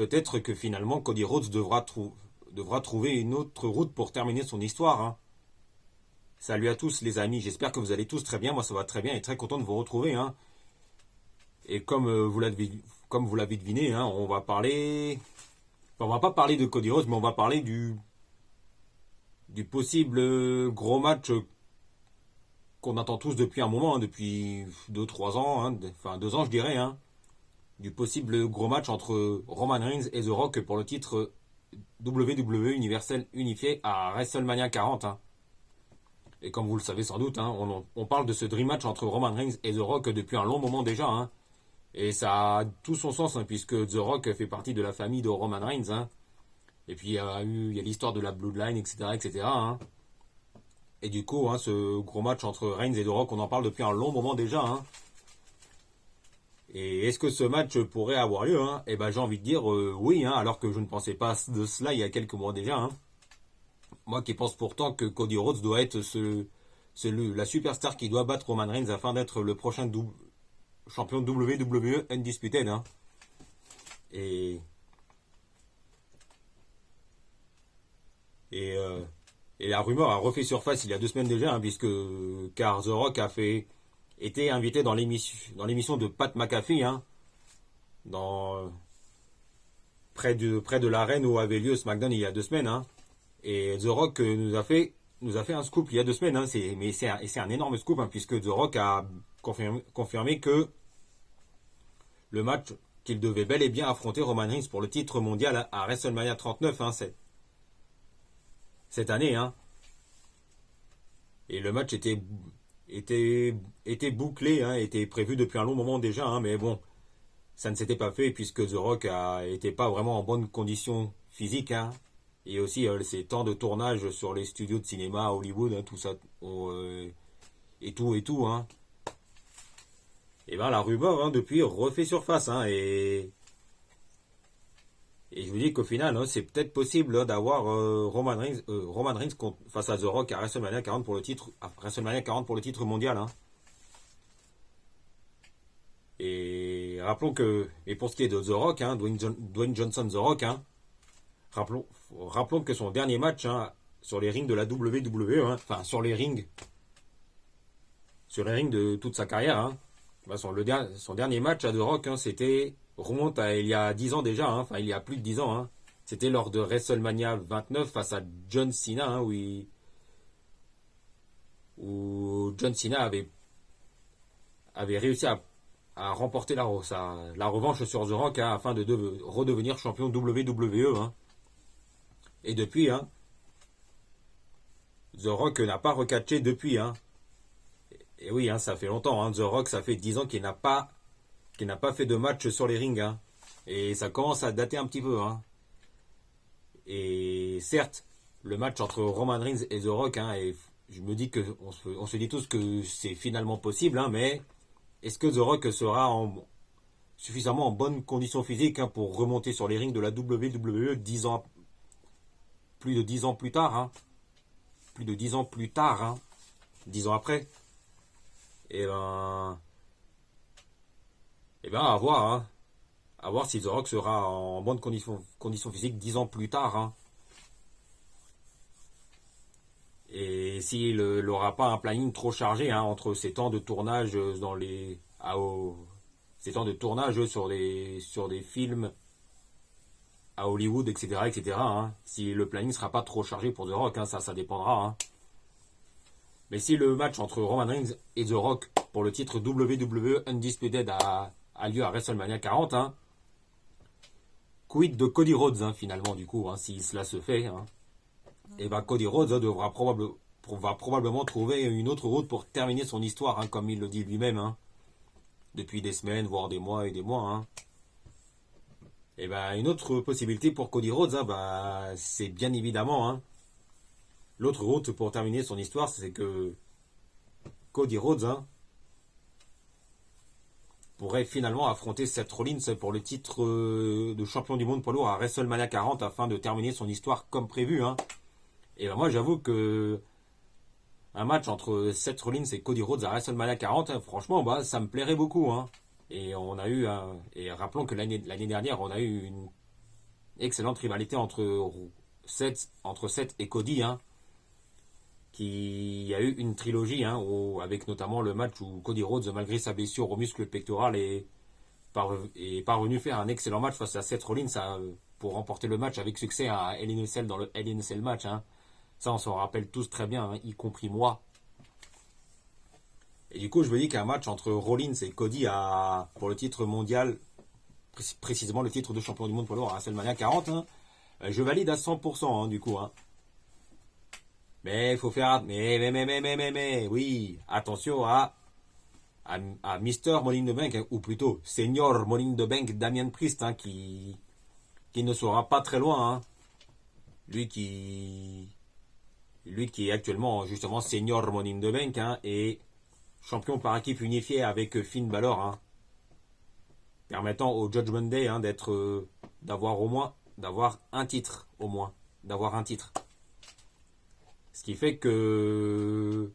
peut-être que finalement Cody Rhodes devra trouver une autre route pour terminer son histoire. Hein. Salut à tous les amis, j'espère que vous allez tous très bien. Moi ça va très bien et très content de vous retrouver. Hein. Et comme vous l'avez deviné, hein, on va parler... Enfin, on va pas parler de Cody Rhodes, mais on va parler du possible gros match qu'on attend tous depuis un moment, hein, depuis 2-3 ans, hein, enfin 2 ans je dirais, hein, du possible gros match entre Roman Reigns et The Rock pour le titre WWE Universel Unifié à WrestleMania 40. Hein. Et comme vous le savez sans doute, hein, on parle de ce dream match entre Roman Reigns et The Rock depuis un long moment déjà. Hein. Et ça a tout son sens, hein, puisque The Rock fait partie de la famille de Roman Reigns. Hein. Et puis il y a l'histoire de la Bloodline, etc. etc. Hein. Et du coup, hein, ce gros match entre Reigns et The Rock, on en parle depuis un long moment déjà. Hein. Et est-ce que ce match pourrait avoir lieu, hein? Eh ben, j'ai envie de dire oui, hein, alors que je ne pensais pas de cela il y a quelques mois déjà. Hein. Moi qui pense pourtant que Cody Rhodes doit être la superstar qui doit battre Roman Reigns afin d'être le prochain champion WWE Undisputed. Hein. Et, et, euh, et la rumeur a refait surface il y a 2 semaines déjà, hein, car The Rock été invité dans l'émission de Pat McAfee, hein, près de l'arène où avait lieu SmackDown il y a 2 semaines. Hein. Et The Rock nous a fait un scoop il y a 2 semaines. Hein, c'est un énorme scoop, hein, puisque The Rock a confirmé que le match qu'il devait bel et bien affronter Roman Reigns pour le titre mondial à WrestleMania 39, hein, cette année. Hein. Et le match était bouclé, hein, était prévu depuis un long moment déjà, hein, mais bon, ça ne s'était pas fait puisque The Rock était pas vraiment en bonne condition physique. Hein. Et aussi ces temps de tournage sur les studios de cinéma à Hollywood, hein, tout ça, et tout. Hein. Et ben la rumeur, hein, depuis refait surface. Hein, et je vous dis qu'au final, hein, c'est peut-être possible, hein, d'avoir Roman Reigns face à The Rock à WrestleMania 40 pour le titre mondial. Hein. Et pour ce qui est de The Rock, hein, Dwayne Johnson The Rock, hein, rappelons que son dernier match, hein, sur les rings de la WWE, hein, enfin sur les rings de toute sa carrière, hein, bah, son dernier match à The Rock, hein, remonte à il y a 10 ans déjà, hein, enfin il y a plus de 10 ans. Hein. C'était lors de WrestleMania 29 face à John Cena, hein, où John Cena avait réussi à remporter la revanche sur The Rock, hein, afin de redevenir champion WWE. Hein. Et depuis, hein, The Rock n'a pas recatché depuis. Hein. Et oui, hein, ça fait longtemps. Hein, The Rock, ça fait 10 ans qu'il n'a pas fait de match sur les rings. Hein. Et ça commence à dater un petit peu. Hein. Et certes, le match entre Roman Reigns et The Rock, hein, et je me dis que on se dit tous que c'est finalement possible, hein, mais est-ce que The Rock sera suffisamment en bonne condition physique, hein, pour remonter sur les rings de la WWE plus de 10 ans plus tard, hein, plus de 10 ans plus tard, hein, 10 ans après. Et ben à voir, hein. À voir si The Rock sera en bonne condition physique 10 ans plus tard. Hein. Et s'il n'aura pas un planning trop chargé, hein, entre ses temps de tournage ses temps de tournage sur des films à Hollywood, etc. etc. Hein. Si le planning ne sera pas trop chargé pour The Rock, hein, ça dépendra. Hein. Mais si le match entre Roman Reigns et The Rock pour le titre WWE Undisputed a lieu à WrestleMania 40, hein, quid de Cody Rhodes, hein, finalement, du coup, hein, si cela se fait, hein, et ben Cody Rhodes, hein, va probablement trouver une autre route pour terminer son histoire, hein, comme il le dit lui-même, hein, depuis des semaines, voire des mois et des mois. Hein. Et ben une autre possibilité pour Cody Rhodes, hein, bah, c'est bien évidemment, hein, l'autre route pour terminer son histoire, c'est que Cody Rhodes, hein, pourrait finalement affronter Seth Rollins pour le titre de champion du monde poids lourd à WrestleMania 40 afin de terminer son histoire comme prévu. Hein. Et ben moi j'avoue que un match entre Seth Rollins et Cody Rhodes à WrestleMania 40, hein, franchement, bah, ça me plairait beaucoup. Hein. Et rappelons que l'année dernière, on a eu excellente rivalité entre Seth et Cody, hein, qui a eu une trilogie, hein, avec notamment le match où Cody Rhodes, malgré sa blessure au muscle pectoral, est parvenu faire un excellent match face à Seth Rollins pour remporter le match avec succès à Hell in a Cell dans le Hell in a Cell match. Hein. Ça, on s'en rappelle tous très bien, hein, y compris moi. Et du coup, je me dis qu'un match entre Rollins et Cody pour le titre mondial, précisément le titre de champion du monde poids lourd à WrestleMania 40, hein, je valide à 100%, hein, du coup. Hein. Mais il faut faire... Mais, oui, attention à Mister Money in the Bank, hein, ou plutôt Senior Money in the Bank, Damien Priest, hein, qui ne sera pas très loin. Hein. Lui qui est actuellement justement Senior Money in the Bank, hein, et champion par équipe unifiée avec Finn Balor, hein, permettant au Judgment Day, hein, d'avoir un titre au moins, d'avoir un titre. Ce qui fait que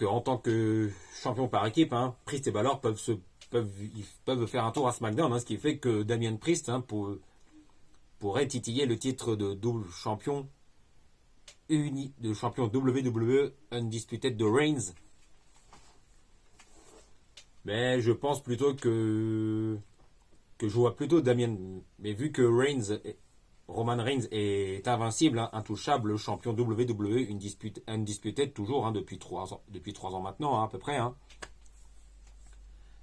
en tant que champion par équipe, hein, Priest et Balor peuvent faire un tour à SmackDown, hein, ce qui fait que Damien Priest, hein, pourrait titiller le titre de double champion de champion WWE Undisputed de Reigns. Mais je pense plutôt que je vois plutôt Damien. Mais vu que Roman Reigns est invincible, hein, intouchable, le champion WWE Undisputed toujours, hein, depuis 3 ans maintenant, hein, à peu près. Hein.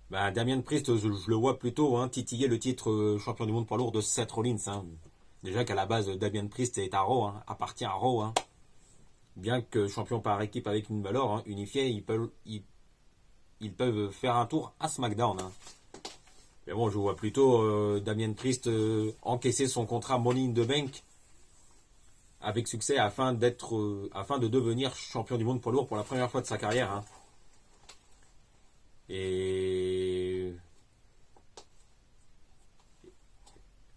Ben, Damien Priest, je le vois plutôt, hein, titiller le titre champion du monde poids lourd de Seth Rollins. Hein. Déjà qu'à la base, Damien Priest est à Raw, hein, appartient à Raw. Hein. Bien que champion par équipe avec une Balor, hein, unifié, ils peuvent faire un tour à SmackDown. Hein. Mais bon, je vois plutôt Damien Priest encaisser son contrat Money in the Bank avec succès afin de devenir champion du monde poids lourd pour la première fois de sa carrière. Hein.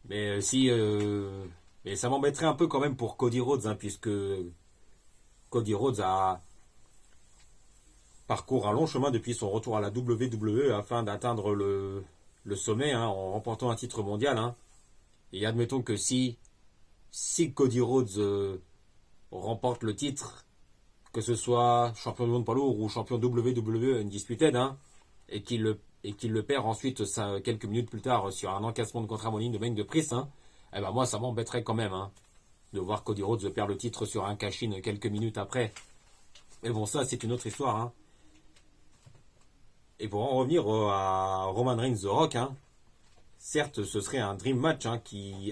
Mais ça m'embêterait un peu quand même pour Cody Rhodes, hein, puisque Cody Rhodes parcourt un long chemin depuis son retour à la WWE afin d'atteindre le sommet, hein, en remportant un titre mondial. Hein. Et admettons que si Cody Rhodes remporte le titre, que ce soit champion du monde poids lourd ou champion WWE Undisputed, hein, et qu'il le perd ensuite quelques minutes plus tard sur un encaissement de contrat Money in the Bank de Priest, hein, eh ben moi ça m'embêterait quand même, hein, de voir Cody Rhodes perdre le titre sur un cash-in quelques minutes après. Mais bon, ça c'est une autre histoire. Hein. Et pour en revenir à Roman Reigns The Rock, hein, certes ce serait un dream match, hein,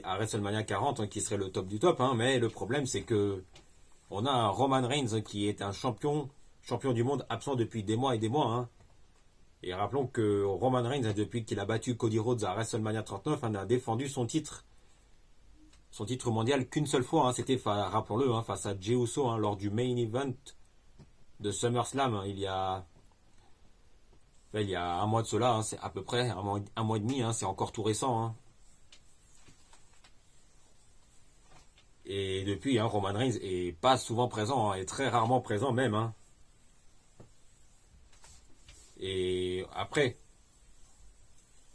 à WrestleMania 40, hein, qui serait le top du top, hein, mais le problème c'est que on a un Roman Reigns qui est un champion du monde absent depuis des mois et des mois. Hein. Et rappelons que Roman Reigns, depuis qu'il a battu Cody Rhodes à WrestleMania 39, hein, a défendu son titre mondial qu'une seule fois. Hein. C'était, rappelons-le, hein, face à Jey Uso, hein, lors du main event de SummerSlam, hein, il y a un mois de cela, hein, c'est à peu près un mois et demi, hein, c'est encore tout récent. Hein. Et depuis, hein, Roman Reigns est pas souvent présent, hein, est très rarement présent même. Hein. Et après,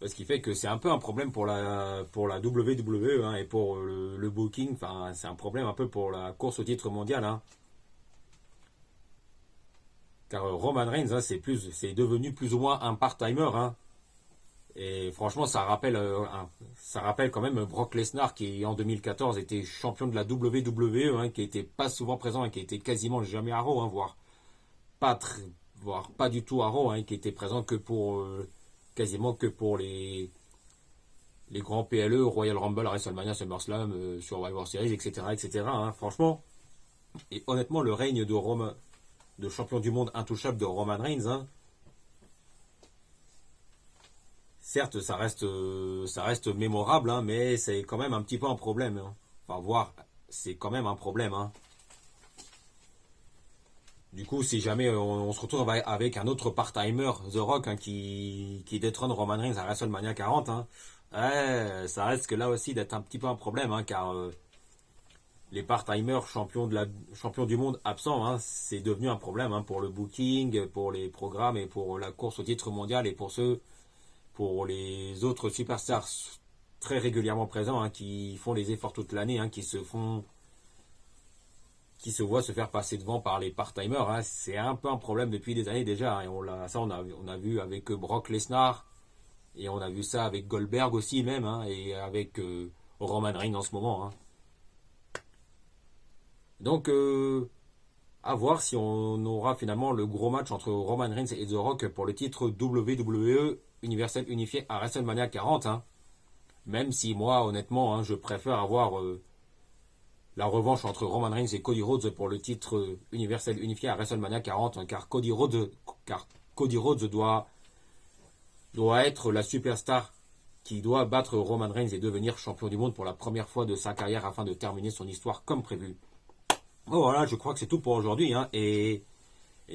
ce qui fait que c'est un peu un problème pour la WWE, hein, et pour le booking. Enfin, c'est un problème un peu pour la course au titre mondial. Hein. Car Roman Reigns, hein, c'est devenu plus ou moins un part-timer. Hein. Et franchement, ça rappelle quand même Brock Lesnar qui en 2014 était champion de la WWE, hein, qui était pas souvent présent et qui était quasiment jamais à Raw, hein, voire pas du tout à Raw, hein, qui était présent que pour quasiment que pour les grands PLE, Royal Rumble, WrestleMania, SummerSlam, Survivor Series, etc., etc. Hein, franchement, et honnêtement, le règne de champion du monde intouchable de Roman Reigns, hein, certes, ça reste mémorable, hein, mais c'est quand même un petit peu un problème. Hein. Enfin, c'est quand même un problème. Hein. Du coup, si jamais on se retrouve avec un autre part-timer, The Rock, hein, qui détrône Roman Reigns à WrestleMania 40, hein, ça risque là aussi d'être un petit peu un problème, hein, car les part-timers champions du monde absents, hein, c'est devenu un problème, hein, pour le booking, pour les programmes et pour la course au titre mondial et pour les autres superstars très régulièrement présents, hein, qui font les efforts toute l'année, hein, qui se voient se faire passer devant par les part-timers. Hein. C'est un peu un problème depuis des années déjà. Hein, et on a vu avec Brock Lesnar, et on a vu ça avec Goldberg aussi même, hein, et avec Roman Reigns en ce moment. Hein. Donc, à voir si on aura finalement le gros match entre Roman Reigns et The Rock pour le titre WWE Universel Unifié à WrestleMania 40. Hein. Même si moi, honnêtement, hein, je préfère avoir la revanche entre Roman Reigns et Cody Rhodes pour le titre universel unifié à WrestleMania 40, hein, car Cody Rhodes doit être la superstar qui doit battre Roman Reigns et devenir champion du monde pour la première fois de sa carrière afin de terminer son histoire comme prévu. Bon, voilà, je crois que c'est tout pour aujourd'hui. Hein, et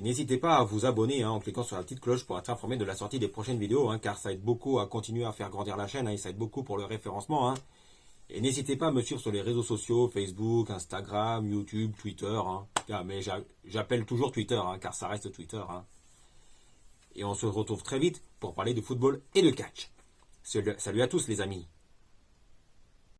n'hésitez pas à vous abonner hein, en cliquant sur la petite cloche pour être informé de la sortie des prochaines vidéos, hein, car ça aide beaucoup à continuer à faire grandir la chaîne, hein, et ça aide beaucoup pour le référencement. Hein. Et n'hésitez pas à me suivre sur les réseaux sociaux, Facebook, Instagram, YouTube, Twitter. Hein. Mais j'appelle toujours Twitter, hein, car ça reste Twitter. Hein. Et on se retrouve très vite pour parler de football et de catch. Salut à tous les amis.